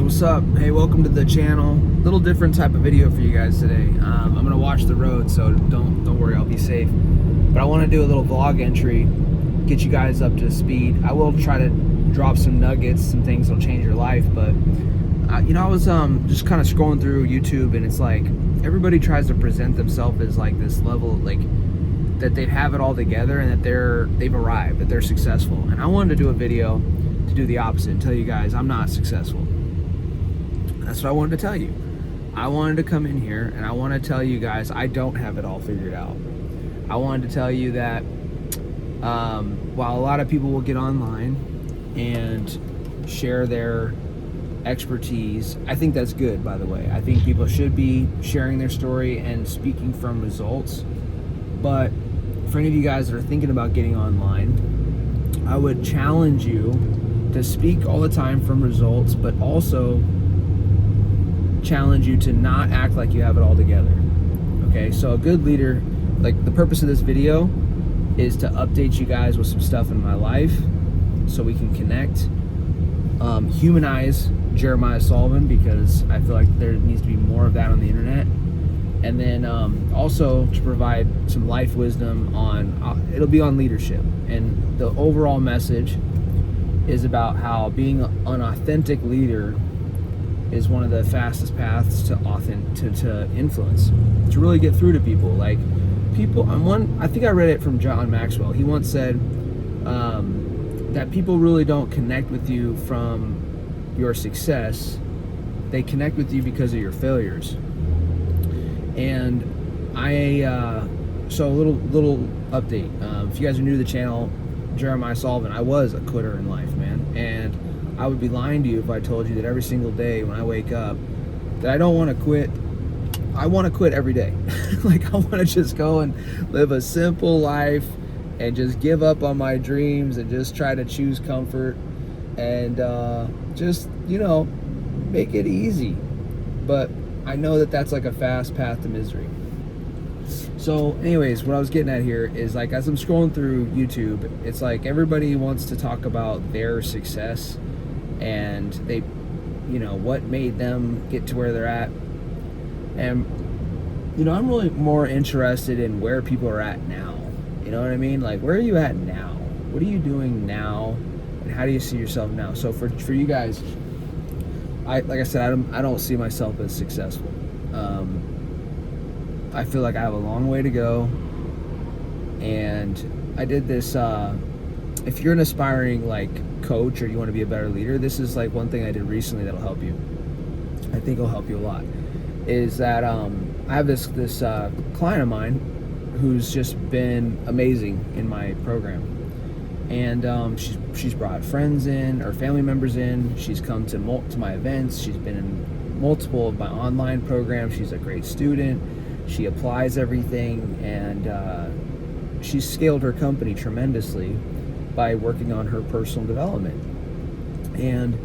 guys, what's up? Hey, welcome to the channel. Little different type of video for you guys today. I'm gonna watch the road, so don't worry, I'll be safe. But I want to do a little vlog entry, get you guys up to speed. I will try to drop some nuggets, some things that'll change your life. But I was just kind of scrolling through YouTube, and it's like everybody tries to present themselves as like this level, like that they have it all together and that they've arrived, that they're successful. And I wanted to do a video to do the opposite and tell you guys I'm not successful. That's what I wanted to tell you. I wanted to come in here and I want to tell you guys I don't have it all figured out. I wanted to tell you that while a lot of people will get online and share their expertise, I think that's good, by the way. I think people should be sharing their story and speaking from results. But for any of you guys that are thinking about getting online, I would challenge you to speak all the time from results, but also challenge you to not act like you have it all together. Okay, so a good leader, like the purpose of this video is to update you guys with some stuff in my life so we can connect, humanize Jeremiah Sullivan, because I feel like there needs to be more of that on the internet. And then also to provide some life wisdom on, it'll be on leadership. And the overall message is about how being an authentic leader is one of the fastest paths to influence, to really get through to people. Like people, I think I read it from John Maxwell. He once said that people really don't connect with you from your success. They connect with you because of your failures. And so a little update. If you guys are new to the channel, Jeremiah Sullivan, I was a quitter in life, man. And I would be lying to you if I told you that every single day when I wake up that I don't want to quit. I want to quit every day. Like I want to just go and live a simple life and just give up on my dreams and just try to choose comfort and just, make it easy. But I know that that's like a fast path to misery. So anyways, what I was getting at here is, like, as I'm scrolling through YouTube, it's like everybody wants to talk about their success and they, what made them get to where they're at. And, I'm really more interested in where people are at now. You know what I mean? Like, where are you at now? What are you doing now? And how do you see yourself now? So for you guys, like I said, I don't see myself as successful. I feel like I have a long way to go. And I did this, if you're an aspiring coach or you want to be a better leader, this is one thing I did recently that'll help you. I think it'll help you a lot. Is that I have this client of mine who's just been amazing in my program. And she's brought friends in or family members in. She's come to my events. She's been in multiple of my online programs. She's a great student. She applies everything, and she's scaled her company tremendously by working on her personal development. And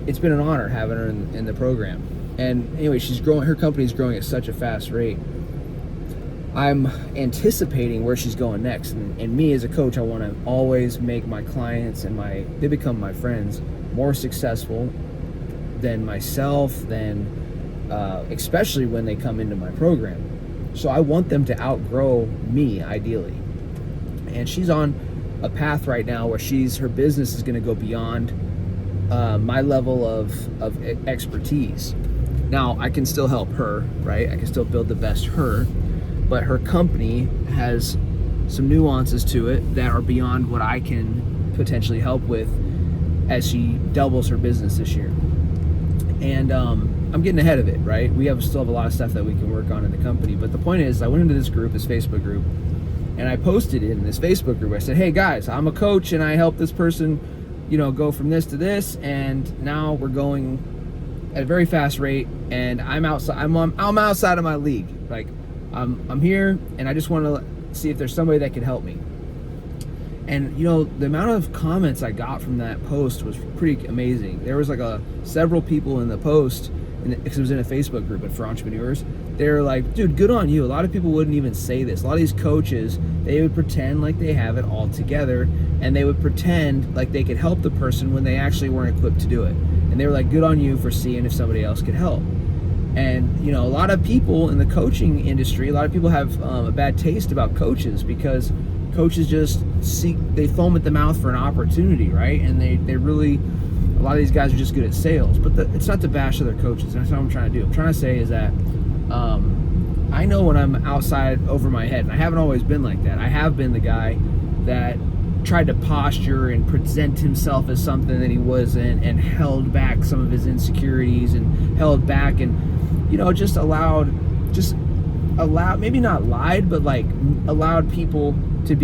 it's been an honor having her in the program. And anyway, she's growing. Her company's growing at such a fast rate. I'm anticipating where she's going next, and me as a coach, I want to always make my clients and they become my friends more successful than myself, especially when they come into my program. So I want them to outgrow me, ideally. And she's on a path right now where her business is going to go beyond my level of expertise. Now, I can still help her, right? I can still build the best her, but her company has some nuances to it that are beyond what I can potentially help with as she doubles her business this year. And I'm getting ahead of it, right? We still have a lot of stuff that we can work on in the company. But the point is, I went into this Facebook group, and I posted in this Facebook group. I said, hey guys, I'm a coach and I help this person, go from this to this. And now we're going at a very fast rate, and I'm outside. I'm outside of my league. Like I'm here, and I just want to see if there's somebody that can help me. And the amount of comments I got from that post was pretty amazing. There was several people in the post, because it was in a Facebook group for entrepreneurs, they're like, dude, good on you. A lot of people wouldn't even say this. A lot of these coaches, they would pretend like they have it all together, and they would pretend like they could help the person when they actually weren't equipped to do it. And they were like, good on you for seeing if somebody else could help. And, a lot of people in the coaching industry, a lot of people have a bad taste about coaches because coaches just they foam at the mouth for an opportunity, right? And they really, a lot of these guys are just good at sales. But it's not to bash other coaches. That's not what I'm trying to do. I'm trying to say is that I know when I'm outside over my head, and I haven't always been like that. I have been the guy that tried to posture and present himself as something that he wasn't, and held back some of his insecurities, and held back and just allowed, maybe not lied, but like allowed people to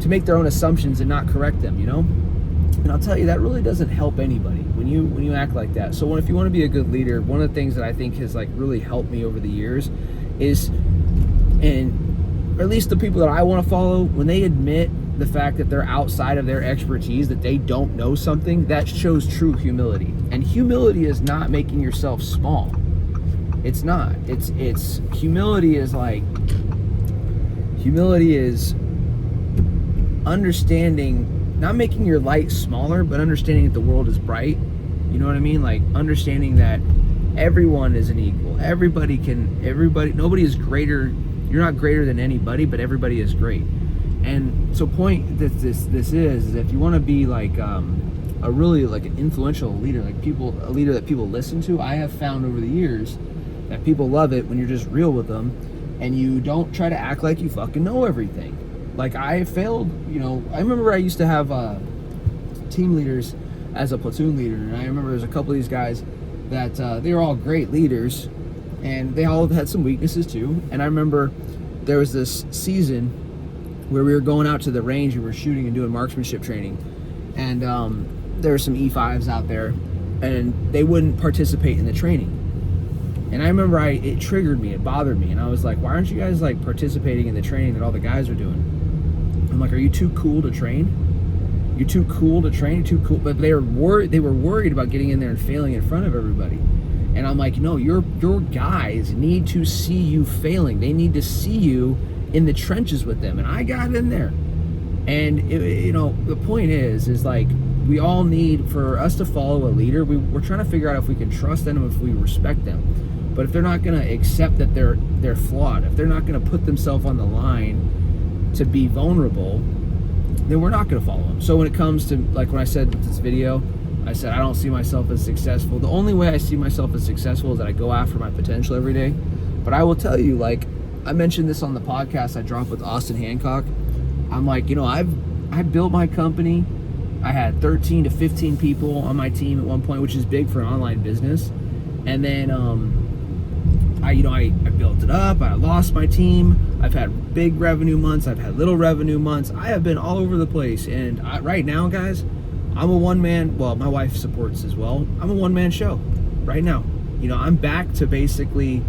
make their own assumptions and not correct them, And I'll tell you, that really doesn't help anybody when you act like that. So if you want to be a good leader, one of the things that I think has like really helped me over the years is, or at least the people that I want to follow, when they admit the fact that they're outside of their expertise, that they don't know something, that shows true humility. And humility is not making yourself small. It's not. It's humility is understanding, not making your light smaller, but understanding that the world is bright. You know what I mean? Like understanding that everyone is an equal. Nobody is greater. You're not greater than anybody, but everybody is great. And so point that this is if you want to be like a really like an influential leader, a leader that people listen to, I have found over the years that people love it when you're just real with them and you don't try to act like you fucking know everything. Like I failed, I remember I used to have team leaders as a platoon leader, and I remember there's a couple of these guys that they were all great leaders, and they all had some weaknesses too. And I remember there was this season where we were going out to the range and we were shooting and doing marksmanship training, and there were some E5s out there, and they wouldn't participate in the training. And I remember it triggered me, it bothered me, and I was like, why aren't you guys like participating in the training that all the guys are doing? I'm like, are you too cool to train? You're too cool to train, too cool. But they were worried about getting in there and failing in front of everybody. And I'm like, no, your guys need to see you failing. They need to see you in the trenches with them. And I got in there. And the point is like, we all need, for us to follow a leader, we're trying to figure out if we can trust them, if we respect them. But if they're not going to accept that they're flawed, if they're not going to put themselves on the line to be vulnerable, then we're not going to follow them. So when it comes to, like when I said with this video, I said I don't see myself as successful. The only way I see myself as successful is that I go after my potential every day. But I will tell you, like I mentioned this on the podcast I dropped with Austin Hancock. I'm like, I built my company. I had 13 to 15 people on my team at one point, which is big for an online business. And then I built it up. I lost my team. I've had big revenue months. I've had little revenue months. I have been all over the place. And right now, guys, I'm a one-man. Well, my wife supports as well. I'm a one-man show right now. I'm back to basically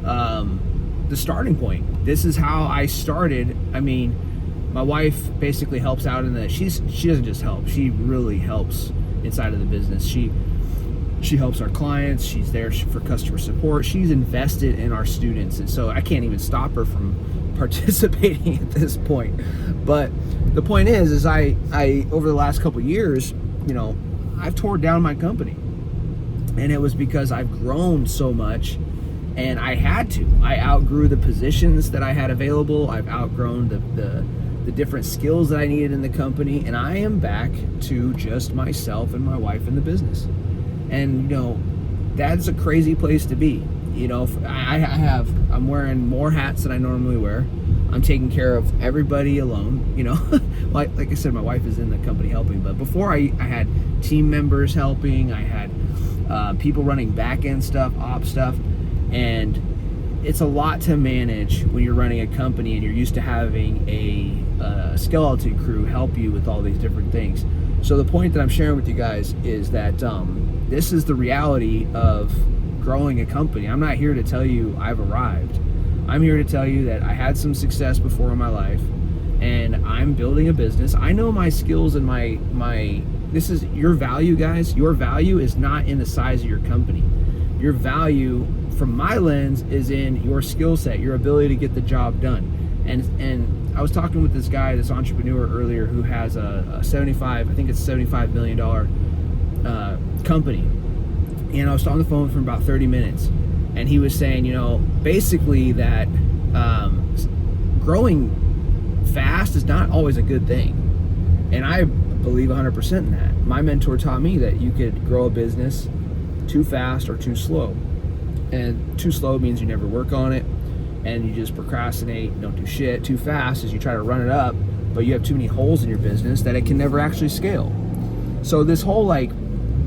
the starting point. This is how I started. I mean, my wife basically helps out in that. She doesn't just help. She really helps inside of the business. She helps our clients. She's there for customer support. She's invested in our students, and so I can't even stop her from participating at this point. But the point is I over the last couple of years, I've tore down my company, and it was because I've grown so much, and I had to. I outgrew the positions that I had available. I've outgrown the different skills that I needed in the company, and I am back to just myself and my wife in the business. And that's a crazy place to be. I'm wearing more hats than I normally wear. I'm taking care of everybody alone. Like I said, my wife is in the company helping, but before I had team members helping. I had people running back end stuff, op stuff, and it's a lot to manage when you're running a company and you're used to having a skeleton crew help you with all these different things. So the point that I'm sharing with you guys is that this is the reality of growing a company. I'm not here to tell you I've arrived. I'm here to tell you that I had some success before in my life, and I'm building a business. I know my skills and my this is your value, guys. Your value is not in the size of your company. Your value, from my lens, is in your skill set, your ability to get the job done. And I was talking with this guy, this entrepreneur earlier, who has a $75 million company. And I was on the phone for about 30 minutes. And he was saying, basically that growing fast is not always a good thing. And I believe 100% in that. My mentor taught me that you could grow a business too fast or too slow. And too slow means you never work on it and you just procrastinate, don't do shit. Too fast is you try to run it up, but you have too many holes in your business that it can never actually scale. So this whole like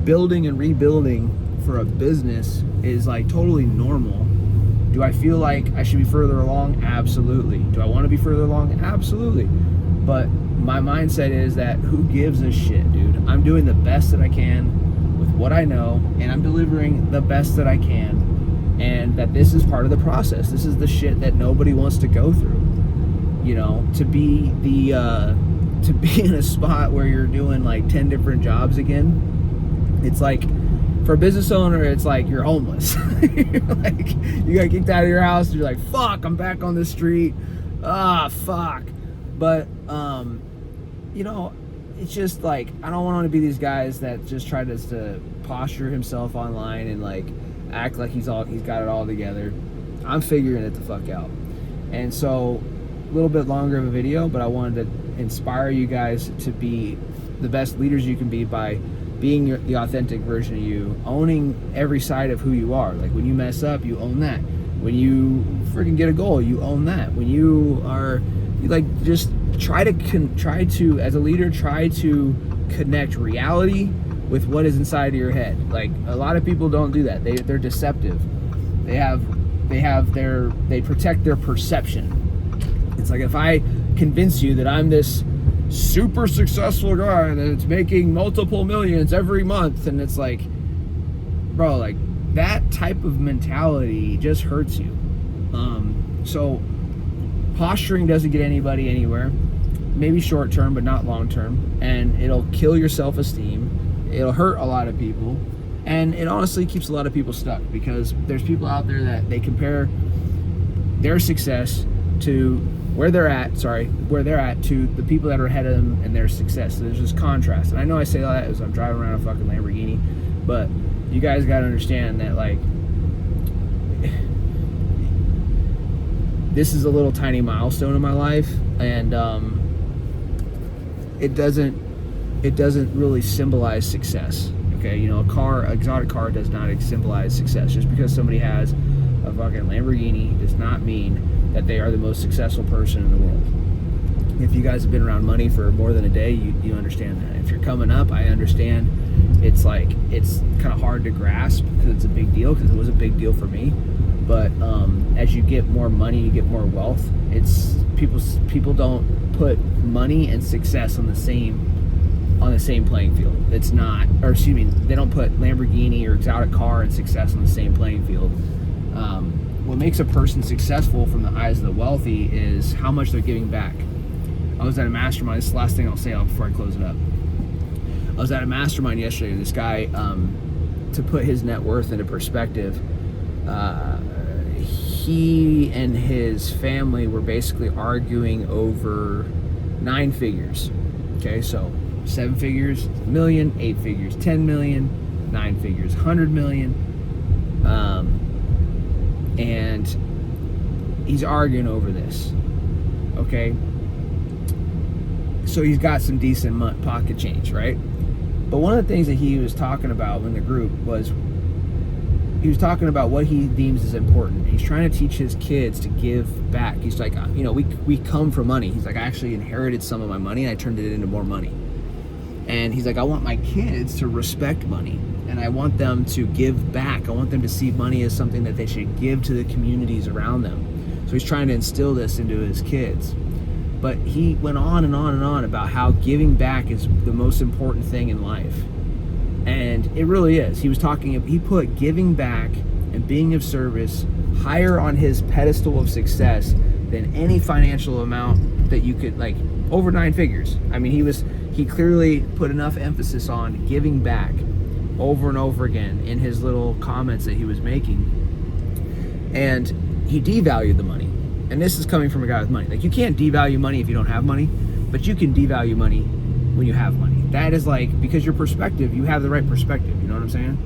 building and rebuilding for a business is like totally normal. Do I feel like I should be further along? Absolutely. Do I want to be further along? Absolutely. But my mindset is that who gives a shit, dude? I'm doing the best that I can with what I know, and I'm delivering the best that I can, and that this is part of the process. This is the shit that nobody wants to go through. To be in a spot where you're doing like 10 different jobs again, it's like, for a business owner, it's like you're homeless. You're like, you got kicked out of your house, and you're like, fuck, I'm back on the street. Fuck. But, it's just like, I don't want to be these guys that just try to posture himself online and like act like he's got it all together. I'm figuring it the fuck out. And so, a little bit longer of a video, but I wanted to inspire you guys to be the best leaders you can be by being the authentic version of you, owning every side of who you are. Like when you mess up, you own that. When you freaking get a goal, you own that. When you just try to as a leader, try to connect reality with what is inside of your head. Like a lot of people don't do that. They're deceptive. They protect their perception. It's like, if I convince you that I'm this super successful guy that's making multiple millions every month, and it's like, bro, like that type of mentality just hurts you. So posturing doesn't get anybody anywhere. Maybe short term, but not long term, and it'll kill your self-esteem. It'll hurt a lot of people, and it honestly keeps a lot of people stuck, because there's people out there that they compare their success to where they're at to the people that are ahead of them and their success. So there's this contrast. And I know I say that as I'm driving around a fucking Lamborghini, but you guys got to understand that, like, this is a little tiny milestone in my life, and it doesn't really symbolize success. Okay, exotic car does not symbolize success. Just because somebody has a fucking Lamborghini does not mean that they are the most successful person in the world. If you guys have been around money for more than a day, you understand that. If you're coming up, I understand it's kind of hard to grasp, because it's a big deal, because it was a big deal for me. But as you get more money, you get more wealth. It's people don't put money and success on the same playing field. It's not, or excuse me, they don't put Lamborghini or exotic car and success on the same playing field. What makes a person successful from the eyes of the wealthy is how much they're giving back. I was at a mastermind. This is the last thing I'll say before I close it up. I was at a mastermind yesterday. This guy, to put his net worth into perspective, he and his family were basically arguing over 9 figures. Okay, so 7 figures, $1 million, 8 figures, 10 million, 9 figures, 100 million. And he's arguing over this. Okay, so he's got some decent pocket change, right? But one of the things that he was talking about in the group was, he was talking about what he deems as important. He's trying to teach his kids to give back. He's like, we come from money. He's like, I actually inherited some of my money and I turned it into more money. And he's like, I want my kids to respect money, and I want them to give back. I want them to see money as something that they should give to the communities around them. So he's trying to instill this into his kids. But he went on and on and on about how giving back is the most important thing in life. And it really is. He put giving back and being of service higher on his pedestal of success than any financial amount that you could, like, over 9 figures. I mean, he clearly put enough emphasis on giving back over and over again in his little comments that he was making. And he devalued the money. And this is coming from a guy with money. Like, you can't devalue money if you don't have money, but you can devalue money when you have money. That is like, because your perspective, you have the right perspective. You know what I'm saying?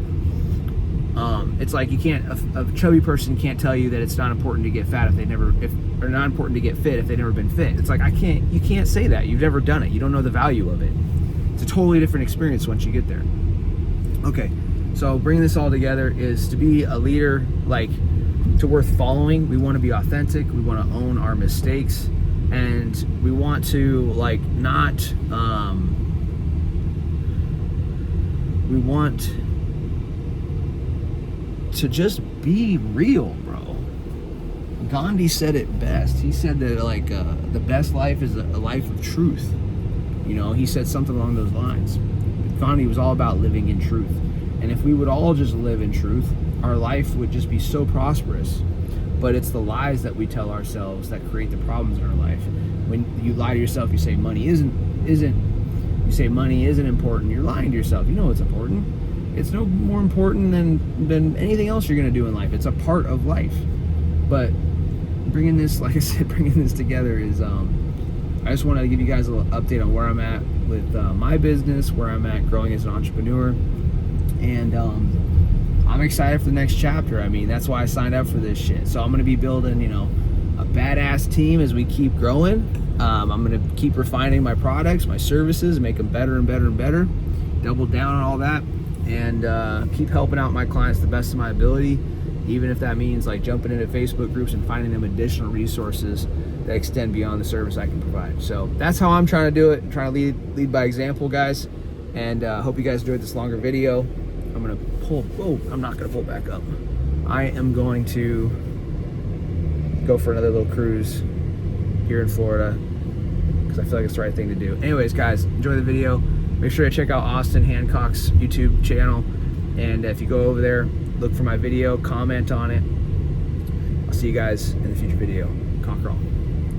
It's like, you can't, a chubby person can't tell you that it's not important to get fat or not important to get fit if they've never been fit. It's like, you can't say that. You've never done it. You don't know the value of it. It's a totally different experience once you get there. Okay, so bringing this all together is to be a leader, like, to worth following. We want to be authentic. We want to own our mistakes, and we want to, like, not, we want to just be real, bro. Gandhi said it best. He said that, like, the best life is a life of truth. You know, he said something along those lines. Gandhi was all about living in truth. And if we would all just live in truth, our life would just be so prosperous. But it's the lies that we tell ourselves that create the problems in our life. When you lie to yourself, you say money isn't important. You're lying to yourself. You know it's important. It's no more important than anything else you're going to do in life. It's a part of life. But bringing this, like I said, bringing this together is, I just wanted to give you guys a little update on where I'm at with my business, where I'm at growing as an entrepreneur. And I'm excited for the next chapter. I mean, that's why I signed up for this shit. So I'm going to be building, you know, a badass team as we keep growing. I'm going to keep refining my products, my services, make them better and better and better. Double down on all that. And keep helping out my clients the best of my ability, even if that means, like, jumping into Facebook groups and finding them additional resources that extend beyond the service I can provide. So that's how I'm trying to do it. I'm trying to lead by example, guys. And hope you guys enjoyed this longer video. I'm gonna I'm not gonna pull back up. I am going to go for another little cruise here in Florida because I feel like it's the right thing to do. Anyways, guys, enjoy the video. Make sure to check out Austin Hancock's YouTube channel. And if you go over there, look for my video, comment on it. I'll see you guys in the future video. Conquer all.